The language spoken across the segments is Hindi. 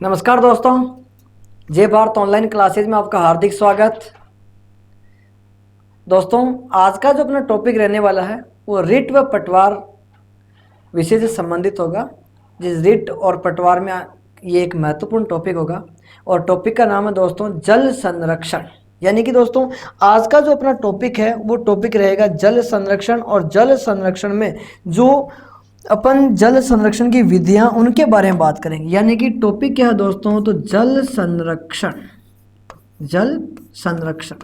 नमस्कार दोस्तों, जय भारत ऑनलाइन क्लासेज में आपका हार्दिक स्वागत। दोस्तों, आज का जो अपना टॉपिक रहने वाला है वो रिट व पटवार विषय से संबंधित होगा। जिस रिट और पटवार में ये एक महत्वपूर्ण टॉपिक होगा और टॉपिक का नाम है दोस्तों जल संरक्षण। यानी कि दोस्तों आज का जो अपना टॉपिक है वो टॉपिक रहेगा जल संरक्षण। और जल संरक्षण में जो अपन जल संरक्षण की विधियां उनके बारे में बात करेंगे। यानी कि टॉपिक क्या है दोस्तों, तो जल संरक्षण। जल संरक्षण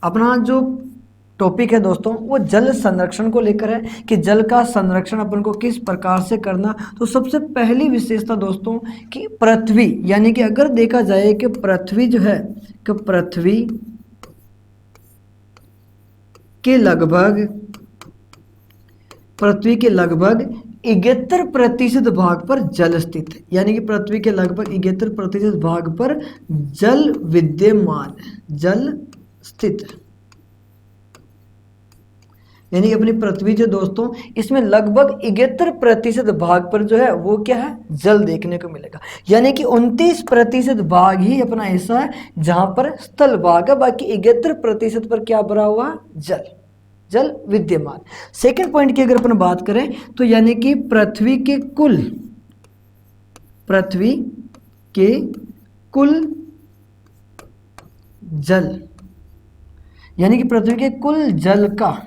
अपना जो टॉपिक है दोस्तों वो जल संरक्षण को लेकर है कि जल का संरक्षण अपन को किस प्रकार से करना। तो सबसे पहली विशेषता दोस्तों कि पृथ्वी, यानी कि अगर देखा जाए कि पृथ्वी जो है कि पृथ्वी के लगभग 71% भाग पर जल स्थित है। यानी कि पृथ्वी के लगभग 71% भाग पर जल विद्यमान है, जल स्थित है। यानी कि अपनी पृथ्वी जो दोस्तों इसमें लगभग 71% भाग पर जो है वो क्या है, जल देखने को मिलेगा। यानी कि 29% भाग ही अपना ऐसा है जहां पर स्थल भाग है, बाकी 71% पर क्या भरा हुआ, जल, जल विद्यमान। सेकंड पॉइंट की अगर अपन बात करें तो यानी कि पृथ्वी के कुल जल, यानी कि पृथ्वी के कुल जल का,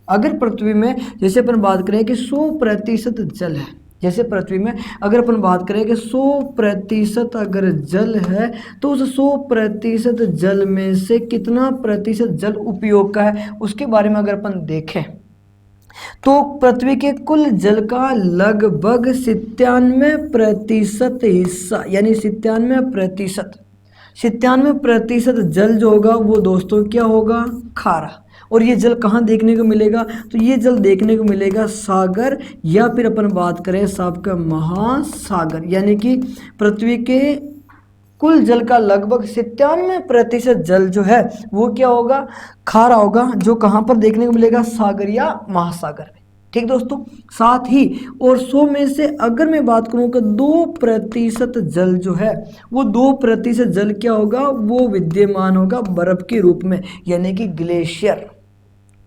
अगर पृथ्वी में जैसे अपन बात करें कि 100% जल है, जैसे पृथ्वी में अगर अपन बात करें कि 100% अगर जल है तो उस 100% जल में से कितना प्रतिशत जल उपयोग का है उसके बारे में अगर अपन देखें तो पृथ्वी के कुल जल का लगभग 97% हिस्सा, यानी 97% जल जो होगा वो दोस्तों क्या होगा, खारा। और ये जल कहाँ देखने को मिलेगा, तो ये जल देखने को मिलेगा सागर या फिर अपन बात करें साहब का महासागर। यानी कि पृथ्वी के कुल जल का लगभग 97% जल जो है वो क्या होगा, खारा होगा, जो कहाँ पर देखने को मिलेगा, सागर या महासागर में। ठीक दोस्तों, साथ ही और 100 में से अगर मैं बात करूं कि 2% जल जो है वो 2% जल क्या होगा, वो विद्यमान होगा बर्फ के रूप में, यानी कि ग्लेशियर।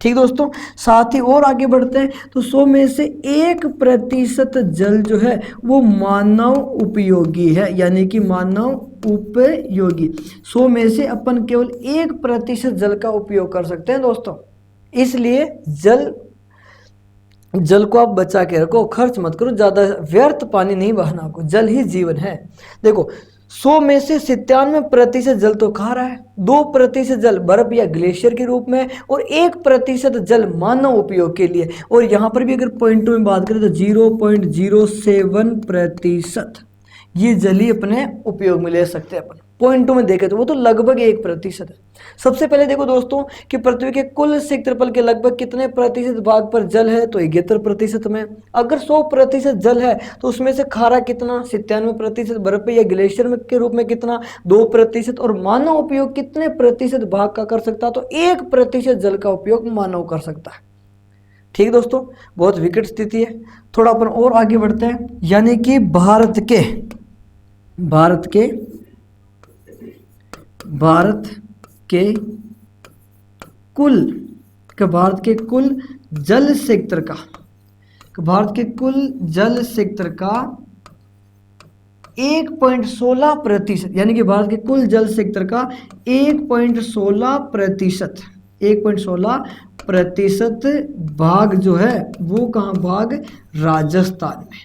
ठीक दोस्तों, साथ ही और आगे बढ़ते हैं तो 100 में से 1% जल जो है वो मानव उपयोगी है, यानी कि मानव उपयोगी। 100 में से अपन केवल 1% जल का उपयोग कर सकते हैं दोस्तों। इसलिए जल को आप बचा के रखो, खर्च मत करो, ज़्यादा व्यर्थ पानी नहीं बहाना आपको, जल ही जीवन है। देखो 100 में से 97% जल तो खारा है, 2% जल बर्फ या ग्लेशियर के रूप में और 1% जल मानव उपयोग के लिए। और यहाँ पर भी अगर पॉइंटों में बात करें तो 0.07% ये जल ही अपने उपयोग में ले सकते हैं अपन। पॉइंटों में देखें तो वो तो लगभग 1% है। सबसे पहले देखो दोस्तों कि पृथ्वी के कुल क्षेत्रफल के लगभग कितने प्रतिशत भाग पर जल है, तो 71% में। अगर 100% जल है तो उसमें से खारा कितना, 97%, बर्फ या ग्लेशियर में के रूप में कितना, 2%, और मानव उपयोग कितने प्रतिशत भाग का कर सकता है, तो 1% जल का उपयोग मानव कर सकता है। ठीक दोस्तों, बहुत विकट स्थिति है। थोड़ा अपन और आगे बढ़ते हैं, यानी कि भारत के कुल जल क्षेत्र का, भारत के कुल जल क्षेत्र का 1.16%, यानी कि भारत के कुल जल क्षेत्र का 1.16% भाग जो है वो कहाँ, भाग राजस्थान में।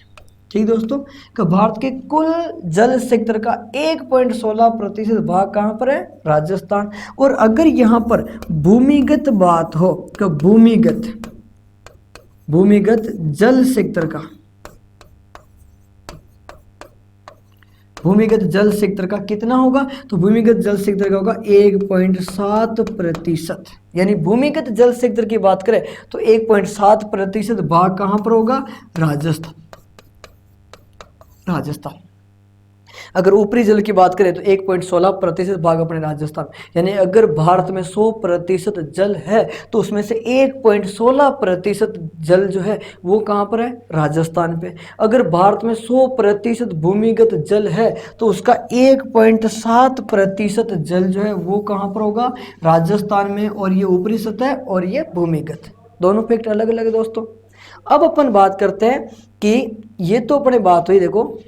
ठीक दोस्तों, कि भारत के कुल जल क्षेत्र का 1.16% भाग कहाँ पर है, राजस्थान। और अगर यहाँ पर भूमिगत बात हो कि भूमिगत जल क्षेत्र का, भूमिगत जल क्षेत्र का कितना होगा, तो भूमिगत जल क्षेत्र का होगा 1.7%। यानी भूमिगत जल क्षेत्र की बात करें तो 1.7% भाग कहां पर होगा, राजस्थान। अगर ऊपरी जल की बात करें तो 1.16% भाग अपने राजस्थान, यानी अगर भारत में 100% जल है तो उसमें से 1.16% जल जो है वो कहाँ पर है, राजस्थान पे। अगर भारत में 100% भूमिगत जल है तो उसका 1.7% जल जो है वो कहाँ पर होगा, राजस्थान में। और ये ऊपरी सतह और ये भूमिगत, दोनों फैक्ट अलग अलग है दोस्तों। अब अपन बात करते हैं कि ये तो अपने बात हुई, देखो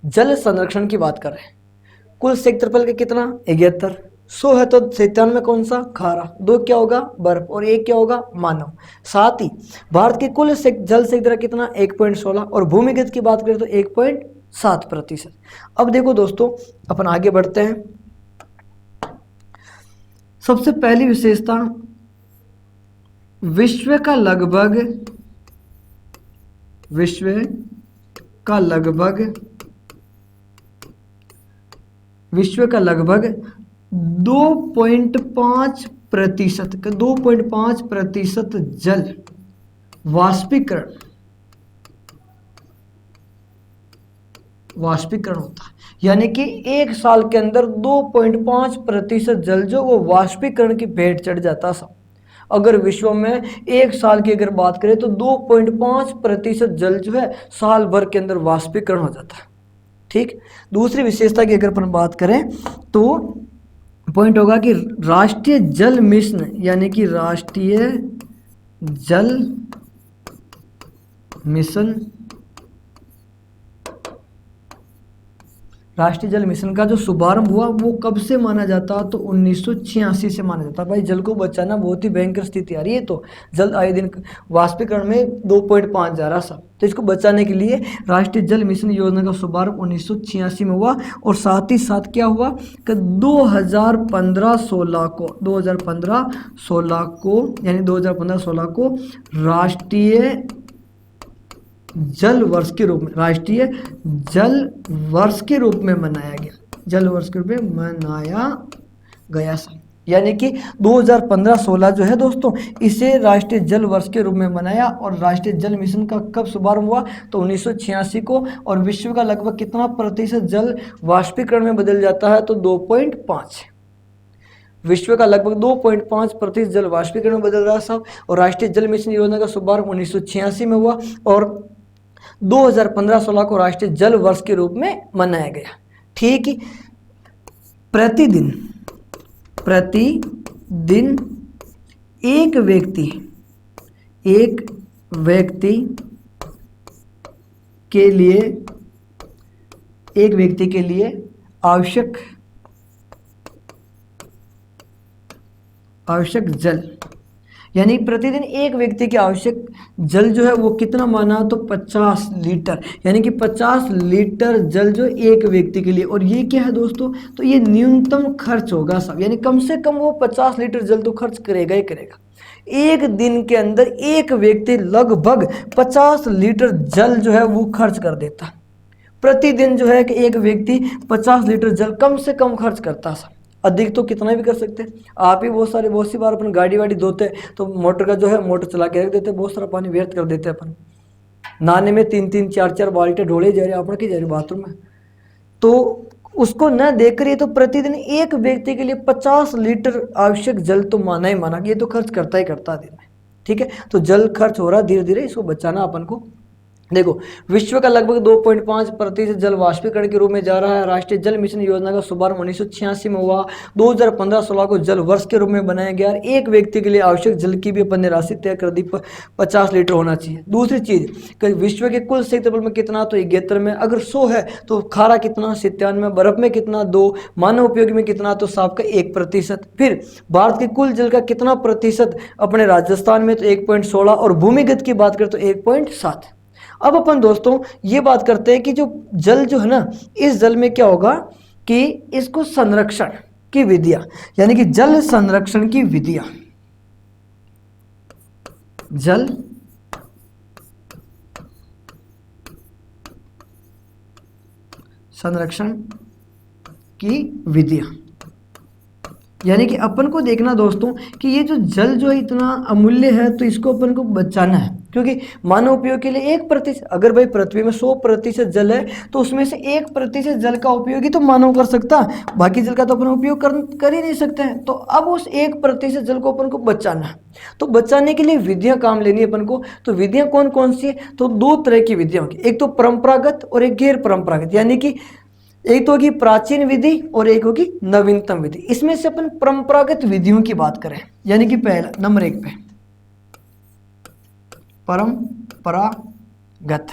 जल संरक्षण की बात कर रहे हैं। कुल क्षेत्रफल का कितना, 71। 100 है तो 97 कौन सा, खारा। 2 क्या होगा, बर्फ। और 1 क्या होगा, मानव। साथ ही भारत के कुल जल क्षेत्र कितना, 1.16। और भूमिगत की बात करें तो 1.7%। अब देखो दोस्तों अपन आगे बढ़ते हैं। सबसे पहली विशेषता, विश्व का लगभग 2.5% जल वाष्पीकरण होता है। यानी कि एक साल के अंदर 2.5% जल जो वो वाष्पीकरण की भेंट चढ़ जाता है। अगर विश्व में एक साल की अगर बात करें तो 2.5% जल जो है साल भर के अंदर वाष्पीकरण हो जाता है। ठीक। दूसरी विशेषता की अगर अपन बात करें तो पॉइंट होगा कि राष्ट्रीय जल मिशन, यानी कि राष्ट्रीय जल मिशन का जो शुभारंभ हुआ वो कब से माना जाता, तो 1986 से माना जाता। भाई जल को बचाना बहुत ही भयंकर स्थिति आ रही है, तो जल आए दिन वाष्पीकरण में 2.5 जा रहा सब, तो इसको बचाने के लिए राष्ट्रीय जल मिशन योजना का शुभारंभ 1986 में हुआ। और साथ ही साथ क्या हुआ कि 2015-16 को राष्ट्रीय जल वर्ष के रूप में मनाया गया सब। यानी कि 2015-16 जो है दोस्तों, इसे राष्ट्रीय जल वर्ष के रूप में मनाया। और राष्ट्रीय जल मिशन का कब शुभारंभ हुआ, तो 1986 को। और विश्व का लगभग कितना प्रतिशत जल वाष्पीकरण में बदल जाता है, तो 2.5। विश्व का लगभग 2.5% जल वाष्पीकरण में बदल रहा है साहब। और राष्ट्रीय जल मिशन योजना का शुभारंभ 1986 में हुआ और 2015-16 को राष्ट्रीय जल वर्ष के रूप में मनाया गया। ठीक। प्रतिदिन एक व्यक्ति के लिए आवश्यक जल, यानी प्रतिदिन एक व्यक्ति के आवश्यक जल जो है वो कितना माना, तो 50 लीटर। यानी कि 50 लीटर जल जो एक व्यक्ति के लिए। और ये क्या है दोस्तों, तो ये न्यूनतम खर्च होगा सब, यानी कम से कम वो 50 लीटर जल तो खर्च करेगा ही करेगा। एक दिन के अंदर एक व्यक्ति लगभग 50 लीटर जल जो है वो खर्च कर देता। प्रतिदिन जो है कि एक व्यक्ति 50 लीटर जल कम से कम खर्च करता सब। अधिक तो कितना भी कर सकते हैं। आप ही बहुत सी बार अपन गाड़ी वाड़ी धोते तो मोटर का जो है मोटर चला के रख देते, बहुत सारा पानी व्यर्थ कर देते अपन। नहाने में 3-3 4-4 बाल्टी ढोले जा रहे अपन की जा रही बाथरूम में, तो उसको न देखकर ये तो प्रतिदिन एक व्यक्ति के लिए 50 लीटर आवश्यक जल तो माना ही माना, ये तो खर्च करता ही करता दिन में। ठीक है, तो जल खर्च हो रहा है, धीरे धीरे इसको बचाना अपन को। देखो विश्व का लगभग 2.5% जल वाष्पीकरण के रूप में जा रहा है। राष्ट्रीय जल मिशन योजना का शुभारंभ 1986 में हुआ। 2015-16 को जल वर्ष के रूप में बनाया गया। एक व्यक्ति के लिए आवश्यक जल की भी अपन ने राशि तय कर दी, 50 लीटर होना चाहिए। दूसरी चीज, विश्व के कुल क्षेत्रफल में कितना, तो 71 में। अगर 100 है तो खारा कितना, 97। बर्फ में कितना, 2। मानव उपयोगी में कितना, तो साफ का 1%। फिर भारत के कुल जल का कितना प्रतिशत अपने राजस्थान में, तो 1.16। और भूमिगत की बात करें तो 1.7। अब अपन दोस्तों ये बात करते हैं कि जो जल जो है ना, इस जल में क्या होगा कि इसको संरक्षण की विधियां, यानी कि जल संरक्षण की विधियां, जल संरक्षण की विधियां। यानी कि अपन को देखना दोस्तों कि ये जो जल जो है इतना अमूल्य है, तो इसको अपन को बचाना है, क्योंकि मानव उपयोग के लिए 1%, अगर भाई पृथ्वी में 100% जल है तो उसमें से 1% जल का उपयोग ही तो मानव कर सकता, बाकी जल का तो अपन उपयोग कर ही नहीं सकते हैं। तो अब उस 1% जल को अपन को बचाना है, तो बचाने के लिए विधियां काम लेनी है अपन को। तो विधियां कौन कौन सी है? तो 2 तरह की विधियां होगी, एक तो परंपरागत और एक गैर परंपरागत, यानी कि एक तो होगी प्राचीन विधि और एक होगी नवीनतम विधि। इसमें से अपन परंपरागत विधियों की बात करें, यानी कि पहला नंबर 1 पे परंपरागत।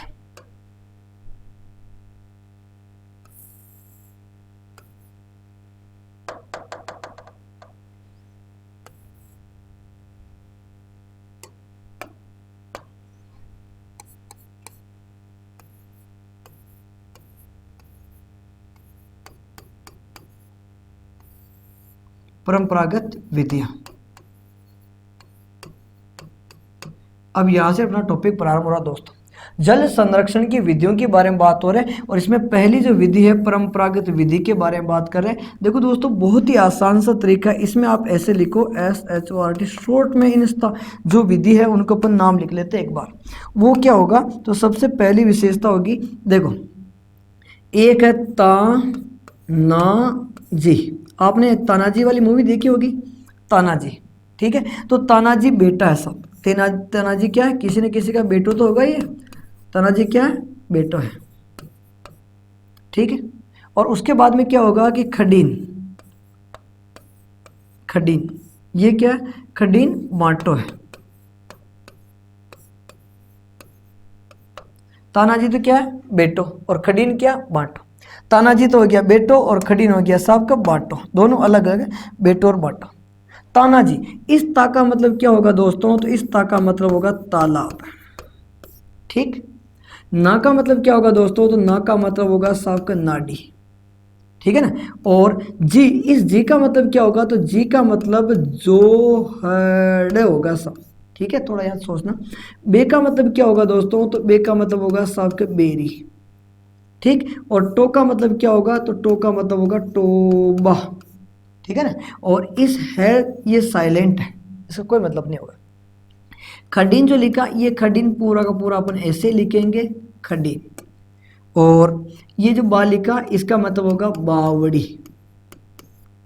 परंपरागत विधियां। अब यहां से अपना टॉपिक प्रारंभ हो रहा दोस्तों। जल संरक्षण की विधियों के बारे में बात हो रहा है, और इसमें पहली जो विधि है परंपरागत विधि के बारे में बात कर रहे हैं। देखो दोस्तों, बहुत ही आसान सा तरीका है, इसमें आप ऐसे लिखो SHORT, शॉर्ट में इन जो विधि है उनको अपन नाम लिख लेते हैं एक बार। वो क्या होगा? तो सबसे पहली विशेषता होगी, देखो, एक है तानाजी। आपने तानाजी वाली मूवी देखी होगी, तानाजी, ठीक है? तो तानाजी बेटा है सब। तानाजी क्या है? किसी न किसी का बेटो तो होगा ये। तानाजी क्या है? बेटो है, ठीक है? और उसके बाद में क्या होगा कि खडीन, खडीन ये क्या है? खडीन बांटो है। तानाजी तो क्या है? बेटो, और खडीन क्या? बांटो। तानाजी तो हो गया बेटो और खडीन हो गया साहब का बांटो, दोनों अलग अलग है, बेटो और बांटो। तानाजी, इस ता का मतलब क्या होगा दोस्तों? तो इस ता का मतलब होगा तालाब, ठीक? ना का मतलब क्या होगा दोस्तों? तो ना का मतलब होगा साहब का नाडी, ठीक है ना? और जी, इस जी का मतलब क्या होगा? तो जी का मतलब जोहड़ होगा सब, ठीक है? थोड़ा याद सोचना। बे का मतलब क्या होगा दोस्तों? तो बे का मतलब होगा साहब के बेरी, ठीक? और टो का मतलब क्या होगा? तो टो का मतलब होगा टोबा, ठीक है ना? और इस है ये साइलेंट है, इसका कोई मतलब नहीं होगा। खडीन जो लिखा, ये खडीन पूरा का पूरा अपन ऐसे लिखेंगे, खडीन। और ये जो बा लिखा, इसका मतलब होगा बावड़ी,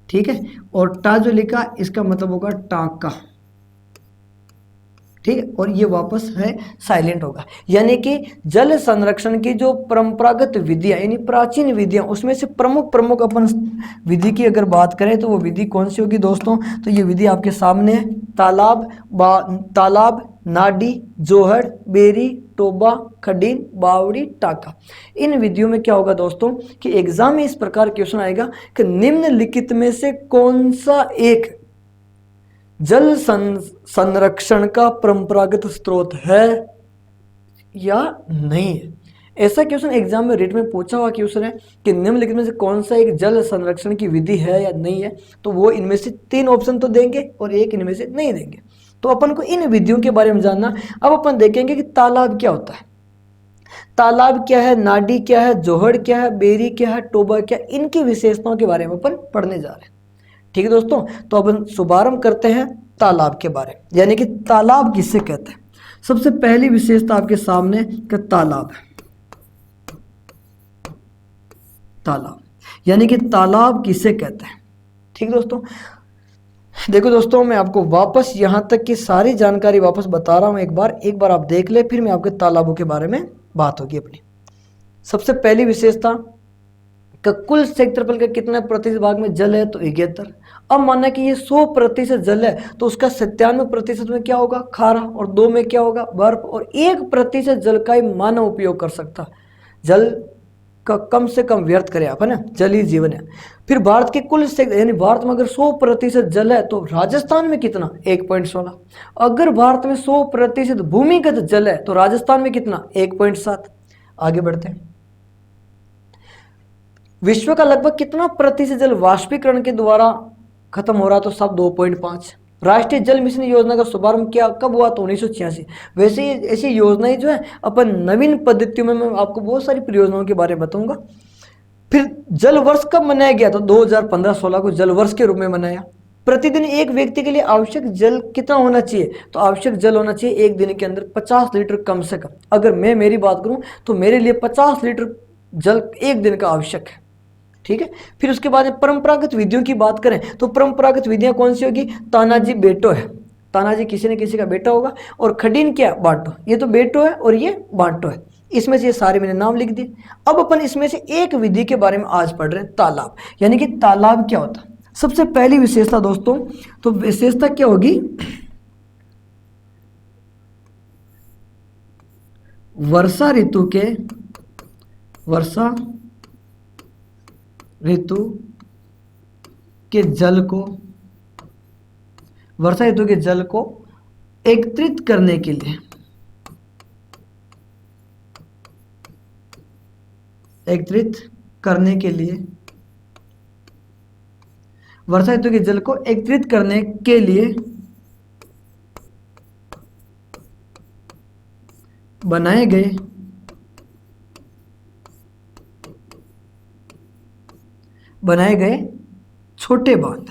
ठीक है? और टा जो लिखा, इसका मतलब होगा टाका, ठीक है? और ये वापस है साइलेंट होगा। यानी कि जल संरक्षण की जो परंपरागत विधियां यानी प्राचीन विधियां, उसमें से प्रमुख अपन विधि की अगर बात करें तो वो विधि कौन सी होगी दोस्तों? तो ये विधि आपके सामने है, तालाब, नाडी, जोहड़, बेरी, टोबा, खडीन, बावड़ी, टाका। इन विधियों में क्या होगा दोस्तों कि एग्जाम में इस प्रकार क्वेश्चन आएगा कि निम्नलिखित में से कौन सा एक जल संरक्षण का परंपरागत स्रोत है या नहीं है। ऐसा क्वेश्चन एग्जाम में रिट में पूछा हुआ क्वेश्चन है कि निम्नलिखित में से कौन सा एक जल संरक्षण की विधि है या नहीं है, तो वो इनमें से 3 ऑप्शन तो देंगे और एक इनमें से नहीं देंगे। तो अपन को इन विधियों के बारे में जानना। अब अपन देखेंगे कि तालाब क्या होता है, तालाब क्या है, नाडी क्या है, जोहड़ क्या है, बेरी क्या है, टोबा क्या, इनकी विशेषताओं के बारे में अपन पढ़ने जा रहे हैं, ठीक है दोस्तों? तो अपन शुभारंभ करते हैं तालाब के बारे में, यानी कि तालाब किसे कहते हैं। सबसे पहली विशेषता आपके सामने कि तालाब है, तालाब यानी कि तालाब किसे कहते हैं, ठीक दोस्तों? देखो दोस्तों, मैं आपको वापस यहां तक की सारी जानकारी वापस बता रहा हूं, एक बार आप देख ले, फिर मैं आपके तालाबों के बारे में बात होगी अपनी। सबसे पहली विशेषता का कुल क्षेत्रफल का कितना प्रतिशत भाग में जल है? तो 71। अब माना कि ये 100% जल है तो उसका 97% में क्या होगा? खारा, और 2 में क्या होगा? बर्फ, और 1% जल का ही मानव उपयोग कर सकता। जल का कम से कम व्यर्थ करें आप, है ना? जल ही जीवन है। फिर भारत के कुल यानी भारत में अगर 100% जल है तो राजस्थान में कितना? 1.16। अगर भारत में 100% भूमिगत जल है तो राजस्थान में कितना? 1.7। आगे बढ़ते हैं। विश्व का लगभग कितना प्रतिशत जल वाष्पीकरण के द्वारा खत्म हो रहा? तो सब 2.5। राष्ट्रीय जल मिशन योजना का शुभारंभ क्या कब हुआ? तो 1986। वैसे ऐसी योजनाएं जो है अपन नवीन पद्धतियों में, मैं आपको बहुत सारी परियोजनाओं के बारे में बताऊंगा। फिर जल वर्ष कब मनाया गया? तो 2015-16 को जल वर्ष के रूप में मनाया। प्रतिदिन एक व्यक्ति के लिए आवश्यक जल कितना होना चाहिए? तो आवश्यक जल होना चाहिए एक दिन के अंदर 50 लीटर कम से कम। अगर मैं मेरी बात करूं तो मेरे लिए 50 लीटर जल एक दिन का आवश्यक है। ठीक है। फिर उसके बाद परंपरागत विधियों की बात करें तो परंपरागत विधियां कौन सी होगी? तानाजी बेटो है, तानाजी किसी न किसी का बेटा होगा, और खडीन क्या? बांटो। ये तो बेटो है और ये बांटो है। इसमें से ये सारे मैंने नाम लिख दिए। अब अपन इसमें से एक विधि के बारे में आज पढ़ रहे हैं, तालाब। यानी कि तालाब क्या होता है? सबसे पहली विशेषता दोस्तों, तो विशेषता क्या होगी? वर्षा ऋतु के जल को वर्षा ऋतु के जल को एकत्रित करने के लिए वर्षा ऋतु के जल को एकत्रित करने के लिए बनाए गए छोटे बांध।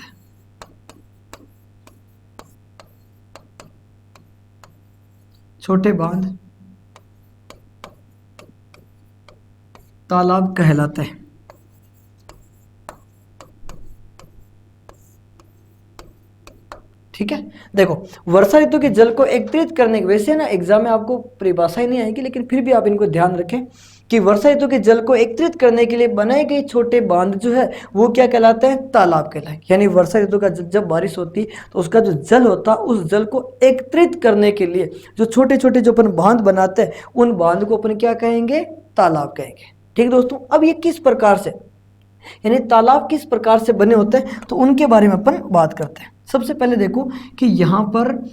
तालाब कहलाते हैं। ठीक है। देखो, वर्षा ऋतु के जल को एकत्रित करने के, वैसे ना एग्जाम में आपको परिभाषा ही नहीं आएगी, लेकिन फिर भी आप इनको ध्यान रखें कि वर्षा ऋतु के जल को एकत्रित करने के लिए बनाए गए छोटे बांध जो है वो क्या कहलाते हैं? तालाब कहलाए। यानी वर्षा ऋतु का जब बारिश होती तो उसका जो जल होता है उस जल को एकत्रित करने के लिए जो छोटे छोटे जो अपन बांध बनाते हैं उन बांध को अपन क्या कहेंगे? तालाब कहेंगे। ठीक दोस्तों। अब ये किस प्रकार से, यानी तालाब किस प्रकार से बने होते हैं तो उनके बारे में अपन बात करते हैं। सबसे पहले देखो कि यहाँ पर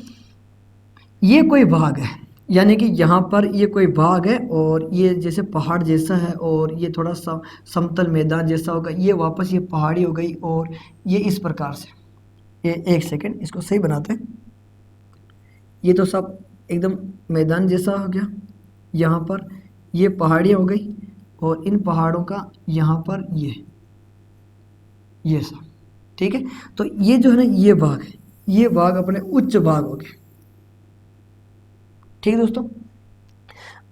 ये कोई भाग है, यानी कि यहाँ पर ये कोई भाग है और ये जैसे पहाड़ जैसा है और ये थोड़ा सा समतल मैदान जैसा होगा, ये वापस ये पहाड़ी हो गई और ये इस प्रकार से, ये एक सेकंड इसको सही बनाते हैं। ये तो सब एकदम मैदान जैसा हो गया, यहाँ पर ये पहाड़ी हो गई और इन पहाड़ों का यहाँ पर ये सब। ठीक है। तो ये जो है ना ये भाग है, ये भाग अपने उच्च भाग हो गए। ठीक है दोस्तों।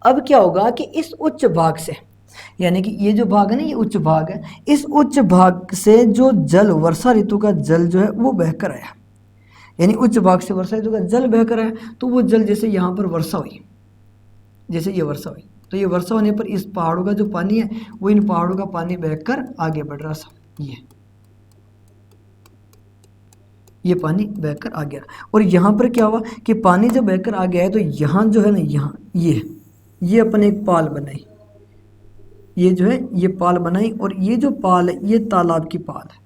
अब क्या होगा कि इस उच्च भाग से, यानी कि ये जो भाग है ना ये उच्च भाग है, इस उच्च भाग से जो जल, वर्षा ऋतु का जल जो है वो बहकर आया, यानी उच्च भाग से वर्षा ऋतु का जल बहकर आया। तो वो जल जैसे यहाँ पर वर्षा हुई, जैसे ये वर्षा हुई तो ये वर्षा होने पर इस पहाड़ों का जो पानी है वो इन पहाड़ों का पानी बहकर आगे बढ़ रहा था, ये पानी बहकर आ गया। और यहाँ पर क्या हुआ कि पानी जब बहकर आ गया है तो यहाँ जो है ना, यहाँ ये अपन एक पाल बनाई, ये जो है ये पाल बनाई और ये जो पाल है ये तालाब की पाल है।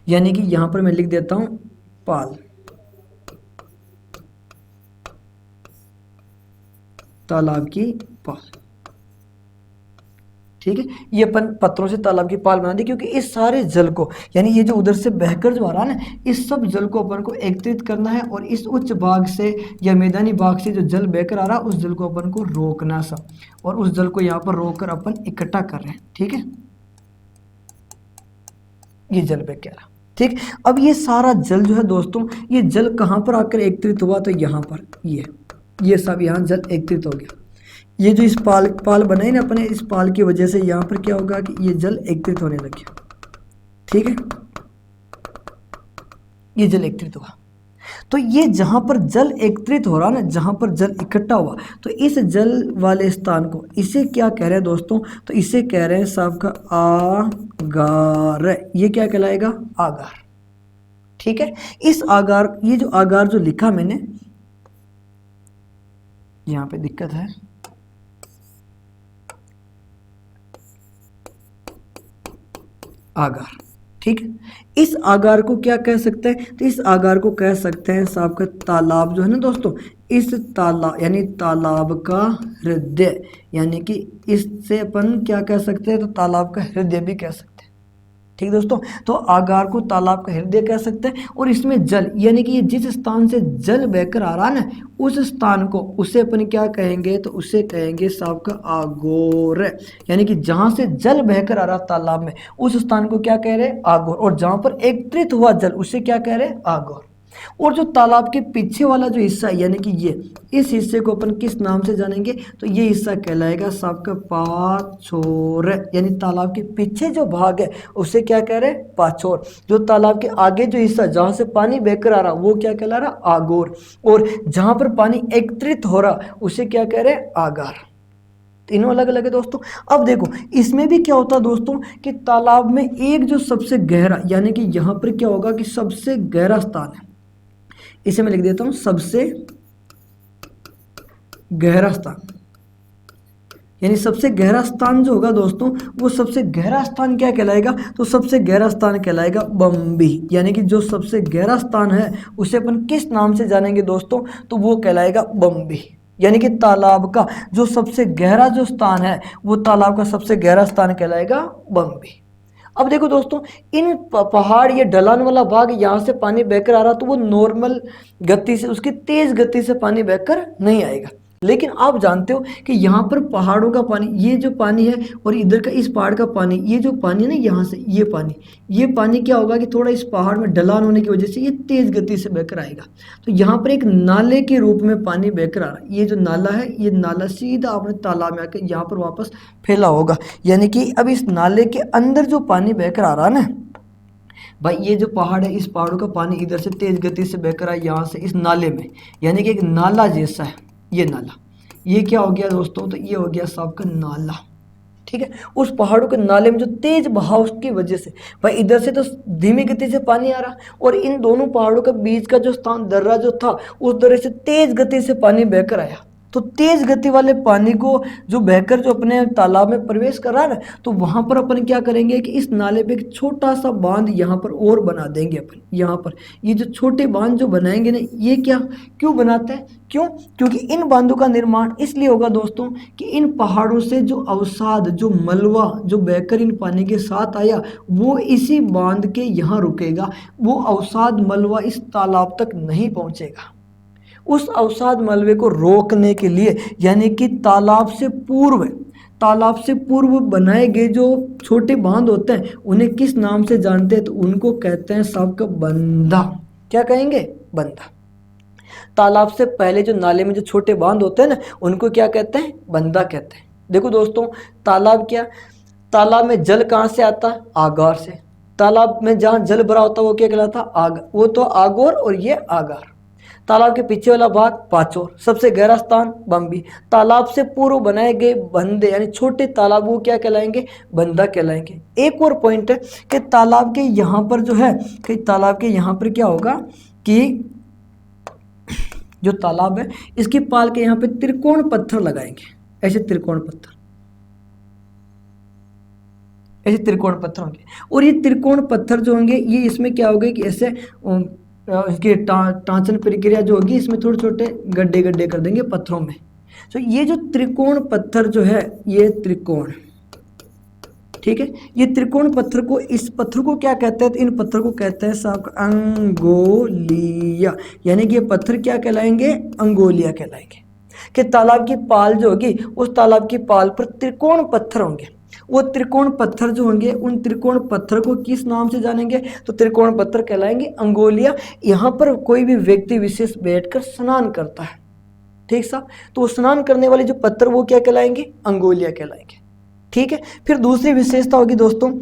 यानी कि यहाँ पर मैं लिख देता हूँ पाल, तालाब की पाल। ठीक है। ये अपन पत्थरों से तालाब की पाल बना दी, क्योंकि इस सारे जल को, यानी ये जो उधर से बहकर जो आ रहा है ना, इस सब जल को अपन को एकत्रित करना है और इस उच्च भाग से या मैदानी भाग से जो जल बहकर आ रहा है उस जल को अपन को रोकना सब, और उस जल को यहाँ पर रोककर अपन इकट्ठा कर रहे हैं। ठीक है। ये जल बह के आ रहा। ठीक। अब ये सारा जल जो है दोस्तों, ये जल कहाँ पर आकर एकत्रित हुआ? तो यहाँ पर ये सब यहाँ जल एकत्रित हो गया। ये जो इस पाल बनाई ना अपने, इस पाल की वजह से यहाँ पर क्या होगा कि ये जल एकत्रित होने लग गया। ठीक है। ये जल एकत्रित हुआ तो ये जहाँ पर जल एकत्रित हो रहा ना, जहाँ पर जल इकट्ठा हुआ, तो इस जल वाले स्थान को इसे क्या कह रहे हैं दोस्तों? तो इसे कह रहे हैं साहब का आगार। ये क्या कहलाएगा? आगार। ठीक है। इस आगार, ये जो आगार जो लिखा मैंने, यहाँ पे दिक्कत है, आगार। ठीक है। इस आगार को क्या कह सकते हैं? तो इस आगार को कह सकते हैं साहब का तालाब जो है ना दोस्तों, इस तालाब यानी तालाब का हृदय, यानी कि इससे अपन क्या कह सकते हैं? तो तालाब का हृदय भी कह सकते हैं। ठीक दोस्तों, तो आगार को तालाब का हृदय कह सकते हैं। और इसमें जल यानी कि ये जिस स्थान से जल बहकर आ रहा है ना, उस स्थान को उसे अपन क्या कहेंगे, तो उसे कहेंगे साहब का आगोर। यानी कि जहां से जल बहकर आ रहा तालाब में, उस स्थान को क्या कह रहे हैं, आगोर। और जहां पर एकत्रित हुआ जल उसे क्या कह रहे हैं, आगोर। और जो तालाब के पीछे वाला जो हिस्सा है यानी कि ये, इस हिस्से को अपन किस नाम से जानेंगे, तो ये हिस्सा कहलाएगा साहब का पाछोर। यानी तालाब के पीछे जो भाग है उसे क्या कह रहे हैं, पाछोर। जो तालाब के आगे जो हिस्सा जहां से पानी बहकर आ रहा वो क्या कहला रहा, आगोर। और जहां पर पानी एकत्रित हो रहा उसे क्या कह रहे हैं, आगार। तीनों अलग अलग है दोस्तों। अब देखो इसमें भी क्या होता है दोस्तों कि तालाब में एक जो सबसे गहरा, यानी कि यहां पर क्या होगा कि सबसे गहरा स्थान है, इसे मैं लिख देता हूं सबसे गहरा स्थान। यानी सबसे गहरा स्थान जो होगा दोस्तों, वो सबसे गहरा स्थान क्या कहलाएगा, तो सबसे गहरा स्थान कहलाएगा बम्बी। यानी कि जो सबसे गहरा स्थान है उसे अपन किस नाम से जानेंगे दोस्तों, तो वो कहलाएगा बम्बी। यानी कि तालाब का जो सबसे गहरा जो स्थान है वो तालाब का सबसे गहरा स्थान कहलाएगा बम्बी। अब देखो दोस्तों, इन पहाड़ या ढलान वाला भाग यहाँ से पानी बहकर आ रहा तो वो नॉर्मल गति से, उसकी तेज गति से पानी बहकर नहीं आएगा। लेकिन आप जानते हो कि यहाँ पर पहाड़ों का पानी, ये जो पानी है और इधर का इस पहाड़ का पानी, ये जो पानी है ना यहाँ से ये पानी क्या होगा कि थोड़ा इस पहाड़ में ढलान होने की वजह से ये तेज गति से बहकर आएगा। तो यहाँ पर एक नाले के रूप में पानी बहकर आ रहा है। ये जो नाला है, ये नाला सीधा अपने तालाब में आकर यहाँ पर वापस फैला होगा। यानी कि अब इस नाले के अंदर जो पानी बहकर आ रहा है ना भाई, ये जो पहाड़ है, इस पहाड़ों का पानी इधर से तेज गति से बहकर आया यहाँ से इस नाले में, यानी कि एक नाला जैसा है ये नाला। ये क्या हो गया दोस्तों, तो ये हो गया साहब का नाला। ठीक है, उस पहाड़ों के नाले में जो तेज बहाव की वजह से भाई इधर से तो धीमी गति से पानी आ रहा, और इन दोनों पहाड़ों के बीच का जो स्थान दर्रा जो था, उस दर्रे से तेज गति से पानी बहकर आया। तो तेज गति वाले पानी को जो बहकर जो अपने तालाब में प्रवेश कर रहा है ना, तो वहां पर अपन क्या करेंगे कि इस नाले पे एक छोटा सा बांध यहाँ पर और बना देंगे अपन। यहाँ पर ये जो छोटे बांध जो बनाएंगे ना, ये क्या क्यों बनाते हैं, क्योंकि इन बांधों का निर्माण इसलिए होगा दोस्तों कि इन पहाड़ों से जो अवसाद, जो मलबा जो बहकर इन पानी के साथ आया, वो इसी बांध के यहाँ रुकेगा। वो अवसाद मलबा इस तालाब तक नहीं पहुंचेगा। उस अवसाद मलबे को रोकने के लिए, यानी कि तालाब से पूर्व बनाए गए जो छोटे बांध होते हैं उन्हें किस नाम से जानते हैं, तो उनको कहते हैं साहब का बंधा। क्या कहेंगे, बंधा। तालाब से पहले जो नाले में जो छोटे बांध होते हैं ना, उनको क्या कहते हैं, बंधा कहते हैं। देखो दोस्तों, तालाब में जल कहाँ से आता है, आगार से। तालाब में जहाँ जल भरा होता है वो क्या कहलाता है, आगार। वो तो आगोर और ये आगार। तालाब के पीछे वाला भाग पाचोर, सबसे गहरा स्थान बम्बी। तालाब से पूर्व बनाए गए बंदे यानी छोटे तालाब वो क्या कहलाएंगे, बंधा कहलाएंगे। एक और पॉइंट है कि तालाब के यहाँ पर जो है कि तालाब के यहाँ पर क्या होगा कि जो तालाब है इसकी पाल के यहाँ पे त्रिकोण पत्थर लगाएंगे। ऐसे त्रिकोण पत्थर होंगे, और ये त्रिकोण पत्थर जो होंगे ये इसमें क्या होगा कि ऐसे इसकी टांचन प्रक्रिया जो होगी, इसमें थोड़े छोटे गड्ढे कर देंगे पत्थरों में। तो ये जो त्रिकोण पत्थर जो है, ये त्रिकोण, ठीक है, ये त्रिकोण पत्थर को, इस पत्थर को क्या कहते हैं, तो इन पत्थर को कहते हैं साहब अंगोलिया। यानी कि ये पत्थर क्या कहलाएंगे, अंगोलिया कहलाएंगे। कि तालाब की पाल जो होगी, उस तालाब की पाल पर त्रिकोण पत्थर होंगे। वो त्रिकोण पत्थर जो होंगे, उन त्रिकोण पत्थर को किस नाम से जानेंगे, तो त्रिकोण पत्थर कहलाएंगे अंगोलिया। यहाँ पर कोई भी व्यक्ति विशेष बैठकर स्नान करता है, ठीक साहब, तो स्नान करने वाले जो पत्थर वो क्या कहलाएंगे, अंगोलिया कहलाएंगे। ठीक है, फिर दूसरी विशेषता होगी दोस्तों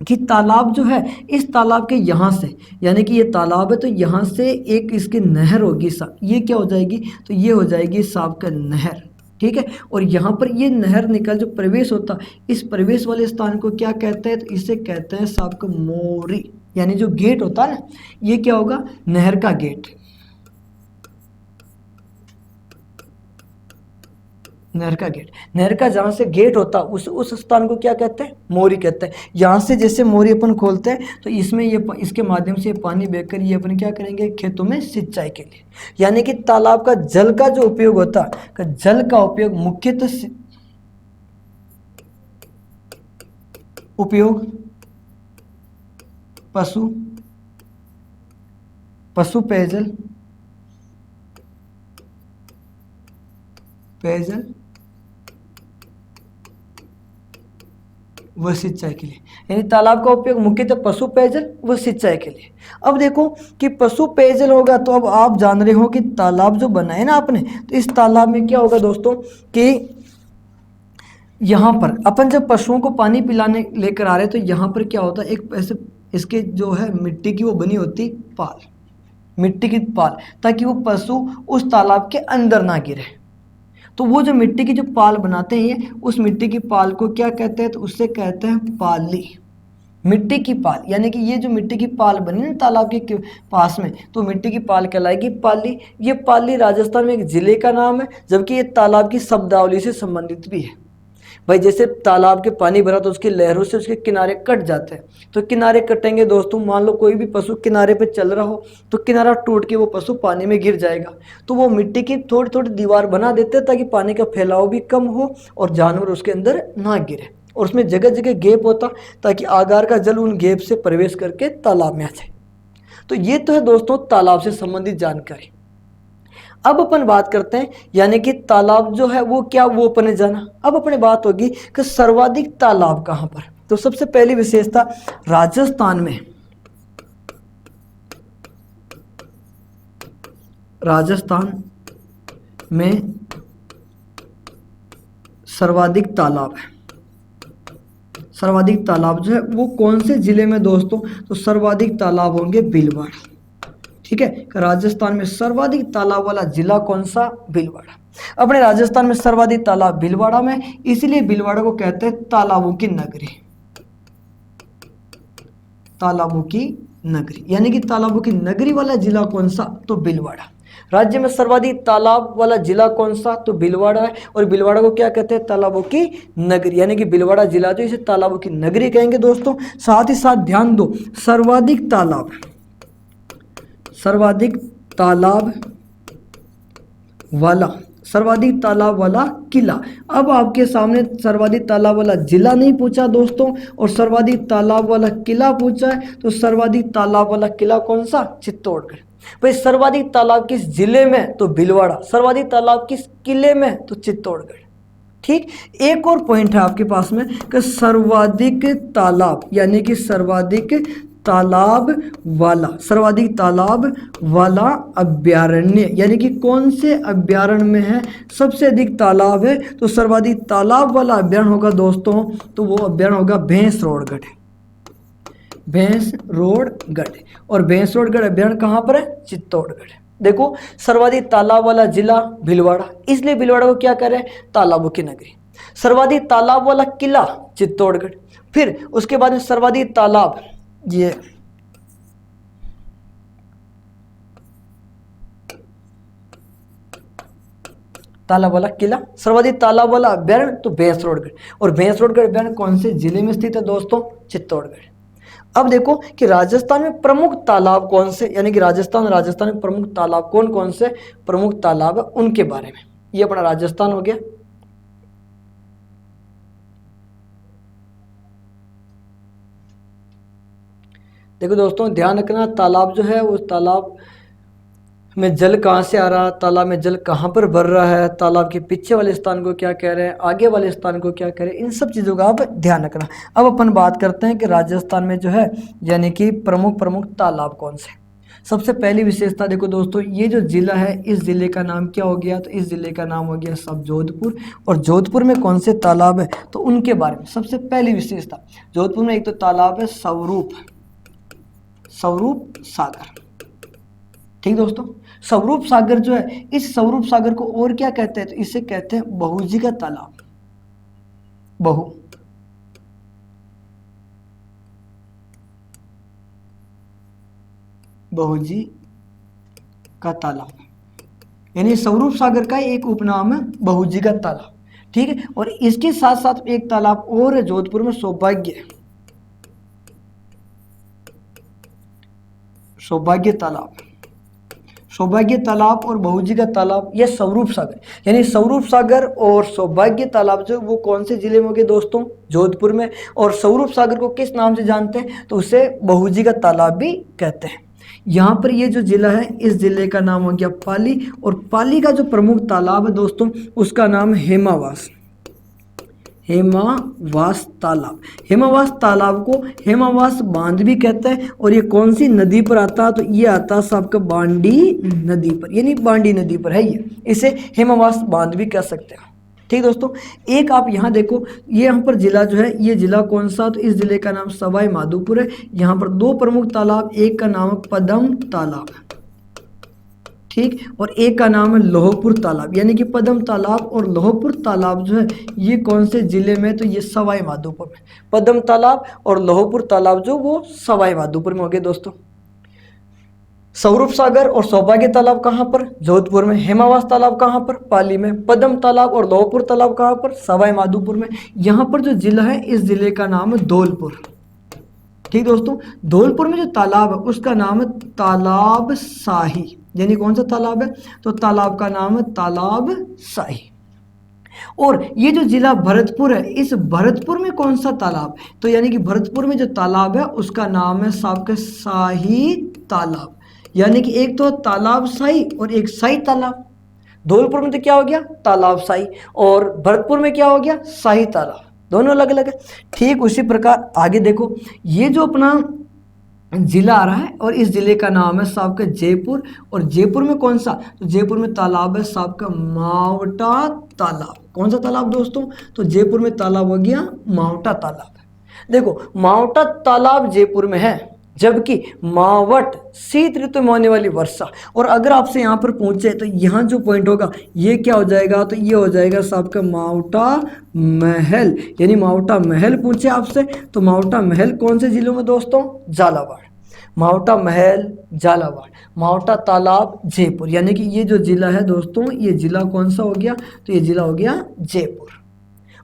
कि तालाब जो है, इस तालाब के यहाँ से, यानी कि ये तालाब है तो यहाँ से एक इसकी नहर होगी साहब, ये क्या हो जाएगी, तो ये हो जाएगी साहब का नहर। ठीक है, और यहाँ पर ये नहर निकल जो प्रवेश होता, इस प्रवेश वाले स्थान को क्या कहते हैं, तो इसे कहते हैं साहब का मोरी। यानी जो गेट होता है ना, ये क्या होगा, नहर का गेट। नहर का जहाँ से गेट होता उस स्थान को क्या कहते हैं, मोरी कहते हैं। यहाँ से जैसे मोरी अपन खोलते हैं तो इसमें ये इसके माध्यम से पानी बहकर ये अपन क्या करेंगे, खेतों में सिंचाई के लिए। यानी कि तालाब का जल का जो उपयोग होता है, जल का उपयोग मुख्यतः पशु पशु पेयजल पेयजल व सिंचाई के लिए, यानी तालाब का उपयोग मुख्यतः पशु पेयजल व सिंचाई के लिए। अब देखो कि पशु पेयजल होगा तो अब आप जान रहे हो कि तालाब जो बनाए ना आपने, तो इस तालाब में क्या होगा दोस्तों कि यहाँ पर अपन जब पशुओं को पानी पिलाने लेकर आ रहे हैं तो यहाँ पर क्या होता है, एक ऐसे इसके जो है मिट्टी की वो बनी होती पाल, मिट्टी की पाल, ताकि वो पशु उस तालाब के अंदर ना गिरे। तो वो जो मिट्टी की जो पाल बनाते हैं, उस मिट्टी की पाल को क्या कहते हैं, तो उससे कहते हैं पाली, मिट्टी की पाल। यानी कि ये जो मिट्टी की पाल बनी ना तालाब के पास में, तो मिट्टी की पाल कहलाएगी पाली। ये पाली राजस्थान में एक जिले का नाम है, जबकि ये तालाब की शब्दावली से संबंधित भी है। भाई जैसे तालाब के पानी भरा तो उसकी लहरों से उसके किनारे कट जाते हैं, तो किनारे कटेंगे दोस्तों, मान लो कोई भी पशु किनारे पे चल रहा हो तो किनारा टूट के वो पशु पानी में गिर जाएगा, तो वो मिट्टी की थोड़ी थोड़ी दीवार बना देते हैं ताकि पानी का फैलाव भी कम हो और जानवर उसके अंदर ना गिरे, और उसमें जगह जगह गैप होता ताकि आगार का जल उन गैप से प्रवेश करके तालाब में आ जाए। तो ये तो है दोस्तों तालाब से संबंधित जानकारी। अब अपन बात करते हैं, यानी कि तालाब जो है वो क्या, वो अपने जाना। अब अपने बात होगी कि सर्वाधिक तालाब कहाँ पर। तो सबसे पहली विशेषता राजस्थान में, राजस्थान में सर्वाधिक तालाब है। सर्वाधिक तालाब जो है वो कौन से जिले में दोस्तों, तो सर्वाधिक तालाब होंगे भीलवाड़ा। ठीक है, राजस्थान में सर्वाधिक तालाब वाला जिला कौन सा, भीलवाड़ा। अपने राजस्थान में सर्वाधिक तालाब भीलवाड़ा में, इसीलिए भीलवाड़ा को कहते हैं तालाबों की नगरी, तालाबों की नगरी। यानी कि तालाबों की नगरी वाला जिला कौन सा, तो भीलवाड़ा। राज्य में सर्वाधिक तालाब वाला जिला कौन सा, तो भीलवाड़ा है, और भीलवाड़ा को क्या कहते हैं, तालाबों की नगरी। यानी कि भीलवाड़ा जिला जो इसे तालाबों की नगरी कहेंगे दोस्तों। साथ ही साथ ध्यान दो, सर्वाधिक तालाब, सर्वाधिक तालाब वाला, सर्वाधिक तालाब वाला किला। अब आपके सामने सर्वाधिक तालाब वाला जिला नहीं पूछा दोस्तों, और सर्वाधिक तालाब वाला किला पूछा है, तो सर्वाधिक तालाब वाला किला कौन सा, चित्तौड़गढ़। भाई सर्वाधिक तालाब किस जिले में, तो भीलवाड़ा। सर्वाधिक तालाब किस किले में, तो चित्तौड़गढ़। ठीक, एक और पॉइंट है आपके पास में कि सर्वाधिक तालाब, यानी कि सर्वाधिक तालाब वाला, सर्वाधिक तालाब वाला अभ्यारण्य, यानी कि कौन से अभ्यारण्य में है सबसे अधिक तालाब है, तो सर्वाधिक तालाब वाला अभ्यारण्य होगा दोस्तों, तो वो अभ्यारण्य होगा भैंसरोडगढ़, भैंसरोडगढ़। और भैंसरोडगढ़ अभ्यारण्य कहाँ पर है, चित्तौड़गढ़। देखो सर्वाधिक तालाब वाला जिला भीलवाड़ा, इसलिए भीलवाड़ा को क्या करें, तालाबों की नगरी। सर्वाधिक तालाब वाला किला चित्तौड़गढ़। फिर उसके बाद में सर्वाधिक तालाब, ये तालाब वाला किला, सर्वाधिक तालाब वाला अभ्यारण्य तो भैंसरोडगढ़। और भैंसरोडगढ़ अभ्यारण्य कौन से जिले में स्थित है दोस्तों, चित्तौड़गढ़। अब देखो कि राजस्थान में प्रमुख तालाब कौन से, यानी कि राजस्थान में प्रमुख तालाब कौन कौन से प्रमुख तालाब है उनके बारे में। ये अपना राजस्थान हो गया। देखो दोस्तों ध्यान रखना, तालाब जो है उस तालाब में जल कहाँ से आ रहा, तालाब में जल कहाँ पर भर रहा है, तालाब के पीछे वाले स्थान को क्या कह रहे हैं, आगे वाले स्थान को क्या कह रहे हैं, इन सब चीज़ों का आप ध्यान रखना। अब अपन बात करते हैं कि राजस्थान में जो है यानी कि प्रमुख तालाब कौन से। सबसे पहली विशेषता देखो दोस्तों, ये जो जिला है इस जिले का नाम क्या हो गया, तो इस जिले का नाम हो गया सब जोधपुर। और जोधपुर में कौन से तालाब है, तो उनके बारे में सबसे पहली विशेषता, जोधपुर में एक तो तालाब है स्वरूप सागर। ठीक दोस्तों, स्वरूप सागर जो है, इस स्वरूप सागर को और क्या कहते हैं, तो इसे कहते हैं बहूजी का तालाब, बहूजी का तालाब, यानी स्वरूप सागर का एक उपनाम है बहूजी का तालाब। ठीक है, और इसके साथ साथ एक तालाब और है जोधपुर में, सौभाग्य तालाब। सौभाग्य तालाब और बहूजी का तालाब, या स्वरूप सागर, यानी स्वरूप सागर और सौभाग्य तालाब जो वो कौन से जिले में हो गए दोस्तों, जोधपुर में। और स्वरूप सागर को किस नाम से जानते हैं, तो उसे बहूजी का तालाब भी कहते हैं। यहाँ पर ये जो जिला है, इस जिले का नाम हो गया पाली, और पाली का जो प्रमुख तालाब है दोस्तों उसका नाम है हेमावास, हेमावास तालाब। हेमावास तालाब को हेमावास बांध भी कहते हैं। और ये कौन सी नदी पर आता है, तो ये आता है सबका बांडी नदी पर, यानी बांडी नदी पर है ये, इसे हेमावास बांध भी कह सकते हैं। ठीक दोस्तों, एक आप यहाँ देखो, ये यहाँ पर जिला जो है, ये जिला कौन सा, तो इस जिले का नाम सवाई माधोपुर है। यहाँ पर दो प्रमुख तालाब, एक का नाम है पदम तालाब, ठीक, और एक का नाम है लोहपुर तालाब, यानी कि पदम तालाब और लोहपुर तालाब जो है ये कौन से जिले में, तो ये सवाई माधोपुर में। पदम तालाब और लोहपुर तालाब जो वो सवाई माधोपुर में हो गए दोस्तों। स्वरूप सागर और सौभाग्य तालाब कहाँ पर, जोधपुर में। हेमावास तालाब कहाँ पर, पाली में। पदम तालाब और लोहपुर तालाब कहाँ पर, सवाई माधोपुर में। यहाँ पर जो जिला है, इस जिले का नाम है धौलपुर। ठीक दोस्तों, धौलपुर में जो तालाब है उसका नाम है तालाब शाही, यानी कौन सा तालाब है, तो तालाब का नाम है तालाब शाही। और ये जो जिला भरतपुर है, इस भरतपुर में कौन सा तालाब, तो यानी कि भरतपुर में जो तालाब है उसका नाम है सबका शाही तालाब, यानी कि एक तो तालाब शाही और एक शाही तालाब। धौलपुर में तो क्या हो गया, तालाब शाही, और भरतपुर में क्या हो गया, शाही तालाब, दोनों अलग अलग है। ठीक उसी प्रकार आगे देखो, ये जो अपना जिला आ रहा है और इस जिले का नाम है साहब का जयपुर। और जयपुर में कौन सा, तो जयपुर में तालाब है साहब का मावटा तालाब। कौन सा तालाब दोस्तों, तो जयपुर में तालाब हो गया मावटा तालाब। देखो मावटा तालाब जयपुर में है, जबकि मावट शीत ऋतु में होने वाली वर्षा। और अगर आपसे यहाँ पर पूछे तो यहाँ जो पॉइंट होगा ये क्या हो जाएगा, तो ये हो जाएगा साहब का मावटा महल, यानी मावटा महल पूछे आपसे तो मावटा महल कौन से जिलों में दोस्तों, झालावाड़। मावटा महल झालावाड़, मावटा तालाब जयपुर, यानी कि ये जो जिला है दोस्तों ये जिला कौन सा हो गया, तो ये जिला हो गया जयपुर।